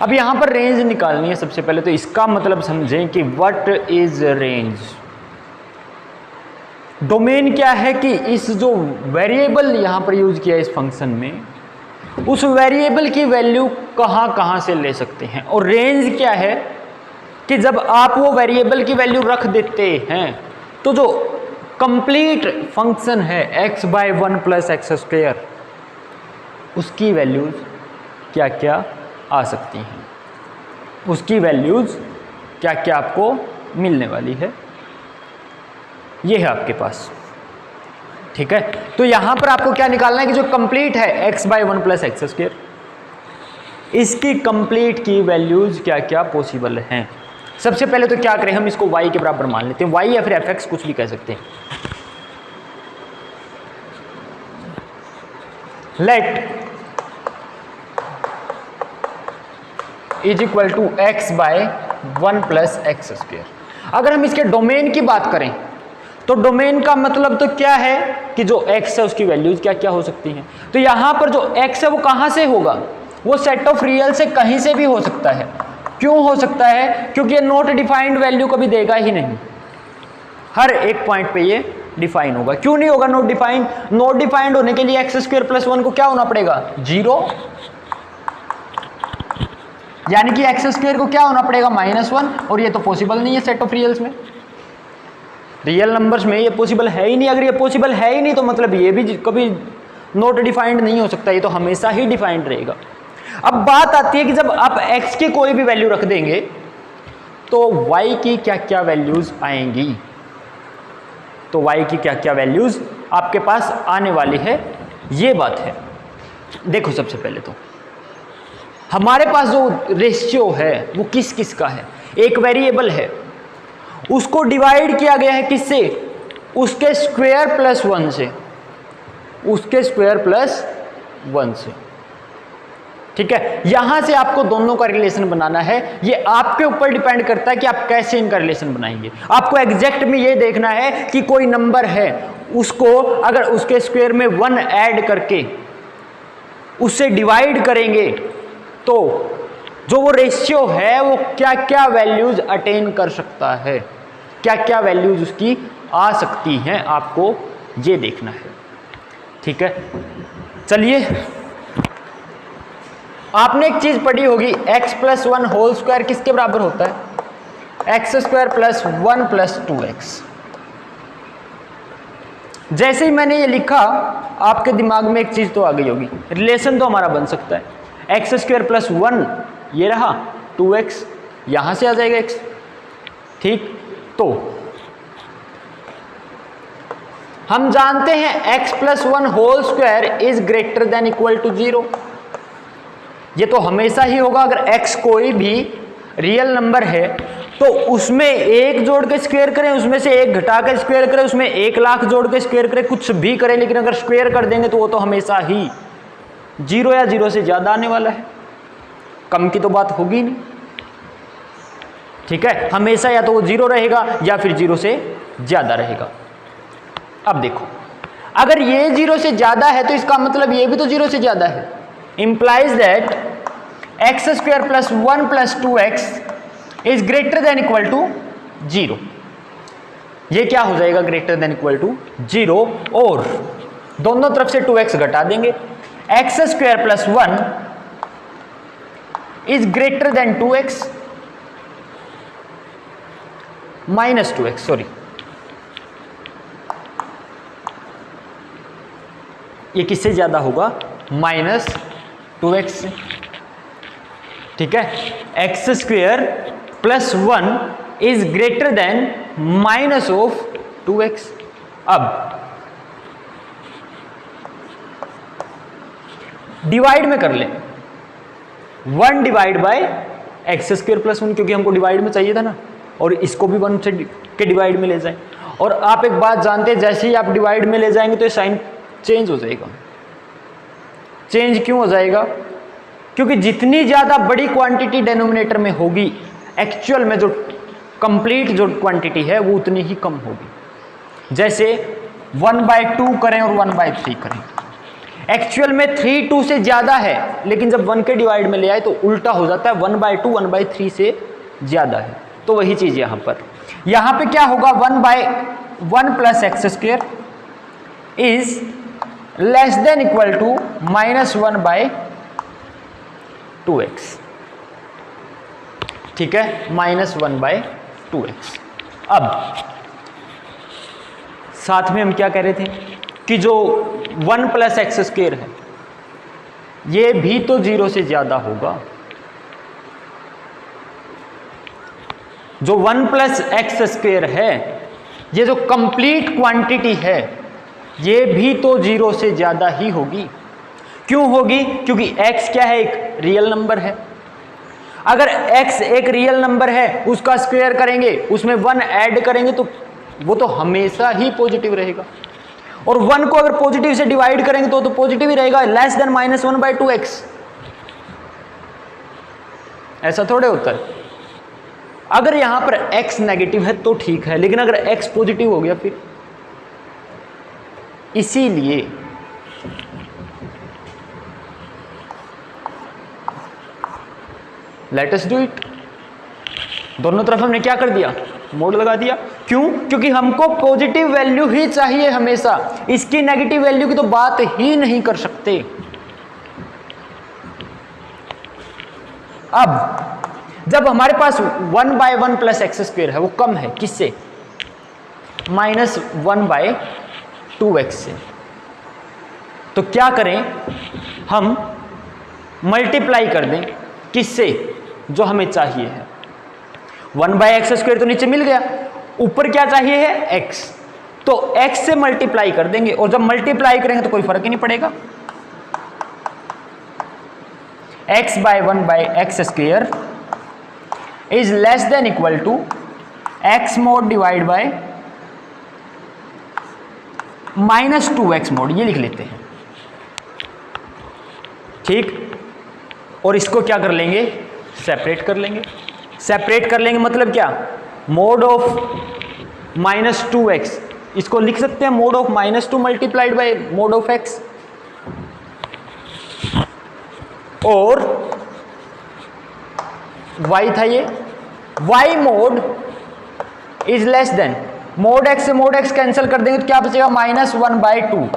अब यहां पर रेंज निकालनी है सबसे पहले, तो इसका मतलब समझें कि व्हाट इज रेंज। डोमेन क्या है कि इस जो वेरिएबल यहां पर यूज किया इस फंक्शन में, उस वेरिएबल की वैल्यू कहां कहां से ले सकते हैं। और रेंज क्या है कि जब आप वो वेरिएबल की वैल्यू रख देते हैं तो जो कंप्लीट फंक्शन है x by 1 plus x square, उसकी वैल्यूज क्या क्या आ सकती हैं, उसकी वैल्यूज क्या क्या आपको मिलने वाली है, ये है आपके पास। ठीक है, तो यहां पर आपको क्या निकालना है कि जो कंप्लीट है x by 1 plus x square, इसकी कंप्लीट की वैल्यूज क्या क्या पॉसिबल हैं। सबसे पहले तो क्या करें, हम इसको y के बराबर मान लेते हैं, y या फिर fx कुछ भी कह सकते हैं। Let is equal to x by 1 plus x square. अगर हम इसके डोमेन की बात करें तो डोमेन का मतलब तो क्या है कि जो x है उसकी वैल्यूज क्या क्या हो सकती हैं। तो यहां पर जो x है वो कहां से होगा, वो सेट ऑफ रियल से कहीं से भी हो सकता है। क्यों हो सकता है, क्योंकि ये नॉट डिफाइंड वैल्यू कभी देगा ही नहीं, हर एक पॉइंट पे ये डिफाइन होगा। क्यों नहीं होगा नॉट डिफाइंड, नॉट डिफाइंड होने के लिए एक्स स्क्वायर प्लस 1 को क्या होना पड़ेगा, 0, यानी कि एक्स स्क्वायर को क्या होना पड़ेगा, -1, और ये तो पॉसिबल नहीं है सेट ऑफ रियल्स में, रियल नंबर्स में ये पॉसिबल है ही नहीं। अगर ये पॉसिबल है ही नहीं तो मतलब ये भी कभी नॉट डिफाइंड नहीं हो सकता, ये तो हमेशा ही डिफाइंड रहेगा। अब बात आती है कि जब आप x की कोई भी वैल्यू रख देंगे तो y की क्या क्या वैल्यूज आएंगी, तो y की क्या क्या वैल्यूज आपके पास आने वाली है, ये बात है। देखो सबसे पहले तो हमारे पास जो रेशियो है वो किस किस का है, एक वेरिएबल है, उसको डिवाइड किया गया है किससे, उसके स्क्वायर प्लस 1 से, उसके स्क्वायर प्लस 1 से। ठीक है, यहां से आपको दोनों का रिलेशन बनाना है, ये आपके ऊपर डिपेंड करता है कि आप कैसे इनका रिलेशन बनाएंगे। आपको एग्जैक्ट में ये देखना है कि कोई नंबर है, उसको अगर उसके स्क्वायर में 1 ऐड करके उससे डिवाइड करेंगे तो जो वो रेशियो है वो क्या क्या वैल्यूज अटेन कर सकता है, क्या क्या वैल्यूज उसकी आ सकती हैं, आपको ये देखना है। ठीक है, चलिए, आपने एक चीज पढ़ी होगी, x प्लस 1 होल स्क्वायर किसके बराबर होता है, x square plus 1 plus 2x। जैसे ही मैंने ये लिखा आपके दिमाग में एक चीज तो आ गई होगी, रिलेशन तो हमारा बन सकता है, एक्स स्क्वायर प्लस 1 ये रहा, 2x यहां से आ जाएगा x। ठीक, तो हम जानते हैं x plus 1 whole square is greater than equal to 0, ये तो हमेशा ही होगा। अगर x कोई भी रियल नंबर है तो उसमें 1 जोड़ के स्क्वायर करें, उसमें से 1 घटा के स्क्वायर करें, उसमें 1 लाख जोड़ के स्क्वायर करें, कुछ भी करें, लेकिन अगर स्क्वायर कर देंगे तो वो तो हमेशा ही 0 या 0 से ज्यादा आने वाला है, कम की तो बात होगी नहीं। ठीक है, हमेशा या तो वो 0 रहेगा या फिर 0 से ज्यादा रहेगा। अब देखो, अगर ये 0 से ज्यादा है तो इसका मतलब ये भी तो 0 से ज्यादा है, implies that x square plus 1 plus 2x is greater than equal to 0। ये क्या हो जाएगा, ग्रेटर देन इक्वल टू 0, और दोनों तरफ से 2x घटा देंगे, x square plus 1 is greater then 2x minus 2x, sorry, ये किससे ज्यादा होगा, -2x। ठीक है, x square plus 1 is greater then minus of 2x। अब डिवाइड में कर ले, 1 divide by x square plus 1, क्योंकि हमको डिवाइड में चाहिए था ना, और इसको भी 1 से के डिवाइड में ले जाएं। और आप एक बात जानते हैं, जैसे ही आप डिवाइड में ले जाएंगे तो साइन चेंज हो जाएगा। चेंज क्यों हो जाएगा, क्योंकि जितनी ज्यादा बड़ी क्वांटिटी डिनोमिनेटर में होगी, एक्चुअल में जो कंप्लीट जो क्वांटिटी है वो उतनी ही कम होगी। जैसे 1/2 करें और 1/3 करें, एक्चुअल में 3 2 से ज्यादा है, लेकिन जब 1 के डिवाइड में ले आए तो उल्टा हो जाता है, 1/2 1/3 से ज्यादा है। तो वही चीज यहां पे क्या होगा, 1/1 plus x square is less than equal to -1/2x। ठीक है, -1/2x। अब साथ में हम क्या कह रहे थे कि जो 1 प्लस एक्स स्क्वायर है ये भी तो 0 से ज्यादा होगा। जो 1 प्लस एक्स स्क्वायर है, ये जो कंप्लीट क्वांटिटी है, ये भी तो 0 से ज्यादा ही होगी। क्यों होगी? क्योंकि x क्या है, एक रियल नंबर है। अगर x एक रियल नंबर है, उसका स्क्वायर करेंगे, उसमें 1 ऐड करेंगे तो वो तो हमेशा ही पॉजिटिव रहेगा। और 1 को अगर पॉजिटिव से डिवाइड करेंगे तो पॉजिटिव ही रहेगा, लेस देन -1/2x। ऐसा थोड़े होता है। अगर यहां पर x नेगेटिव है तो ठीक है, लेकिन अगर x पॉजिटिव हो गया फिर, इसीलिए लेट अस डू इट। दोनों तरफ हमने क्या कर दिया, मोड लगा दिया। क्यों? क्योंकि हमको पॉजिटिव वैल्यू ही चाहिए हमेशा, इसकी नेगेटिव वैल्यू की तो बात ही नहीं कर सकते। अब जब हमारे पास 1/1 प्लस एक्स स्क्वायर है, वो कम है किससे, -1/2x से, तो क्या करें, हम मल्टीप्लाई कर दें किससे, जो हमें चाहिए है। 1/x स्क्वायर तो नीचे मिल गया, ऊपर क्या चाहिए है, x, तो x से मल्टीप्लाई कर देंगे। और जब मल्टीप्लाई करेंगे तो कोई फर्क ही नहीं पड़ेगा। x/1/x square is less than equal to x mod divide by -2x mod, ये लिख लेते हैं। ठीक, और इसको क्या कर लेंगे, सेपरेट कर लेंगे। सेपरेट कर लेंगे मतलब क्या, मोड ऑफ -2x, इसको लिख सकते हैं mode of -2 multiplied by mode of x। और y था ये, y mode is less then, mode x से मोड x कैंसिल कर देंगे तो क्या बचेगा, -1/2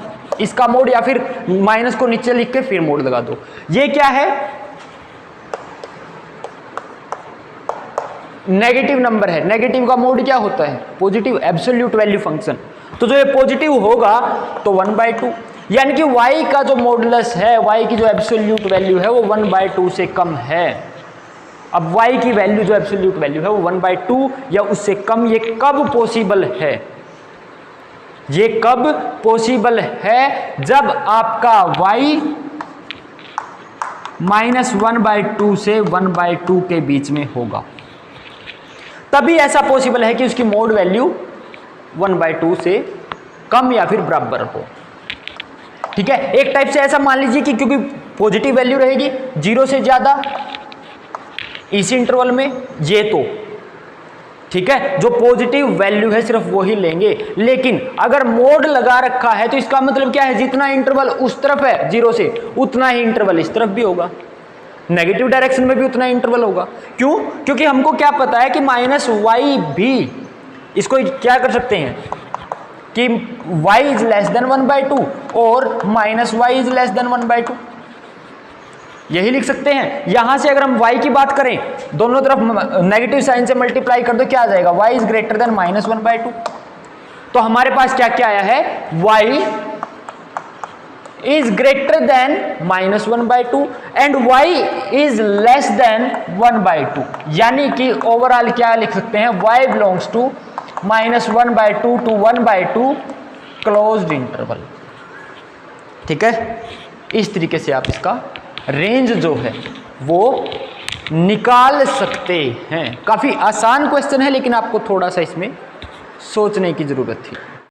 इसका मोड, या फिर माइनस को नीचे लिख के फिर मोड लगा दो। ये क्या है, नेगेटिव नंबर है। नेगेटिव का मोड क्या होता है, पॉजिटिव, एब्सोल्यूट वैल्यू फंक्शन। तो जो ये पॉजिटिव होगा तो 1/2, यानी कि y का जो मॉडुलस है, y की जो एब्सोल्यूट वैल्यू है वो 1/2 से कम है। अब y की वैल्यू जो एब्सोल्यूट वैल्यू है वो 1/2 या उससे कम, ये कब पॉसिबल है, ये कब पॉसिबल है, जब आपका y -1/2 से 1/2 के बीच में होगा, तभी ऐसा पॉसिबल है कि उसकी मोड वैल्यू 1/2 से कम या फिर बराबर हो। ठीक है, एक टाइप से ऐसा मान लीजिए कि क्योंकि पॉजिटिव वैल्यू रहेगी 0 से ज्यादा इसी इंटरवल में, ये तो ठीक है, जो पॉजिटिव वैल्यू है सिर्फ वो ही लेंगे। लेकिन अगर मोड लगा रखा है तो इसका मतलब क्या है, जितना इंटरवल उस तरफ है 0 से, उतना ही इंटरवल इस तरफ भी होगा, नेगेटिव डायरेक्शन में भी उतना इंटरवल होगा। क्यों? क्योंकि हमको क्या पता है कि -y भी, इसको क्या कर सकते हैं कि y इज लेस देन 1/2 और -y इज लेस देन 1/2, यही लिख सकते हैं। यहां से अगर हम y की बात करें, दोनों तरफ नेगेटिव साइन से मल्टीप्लाई कर दो, क्या आ जाएगा, y इज ग्रेटर देन -1/2। तो हमारे पास क्या क्या आया है, y is greater than -1/2 and y is less than 1/2, यानी कि ओवरऑल क्या लिख सकते हैं, y belongs to -1/2 to 1/2 closed interval. ठीक है, इस तरीके से आप इसका रेंज जो है वो निकाल सकते हैं। काफी आसान क्वेश्चन है, लेकिन आपको थोड़ा सा इसमें सोचने की जरूरत थी।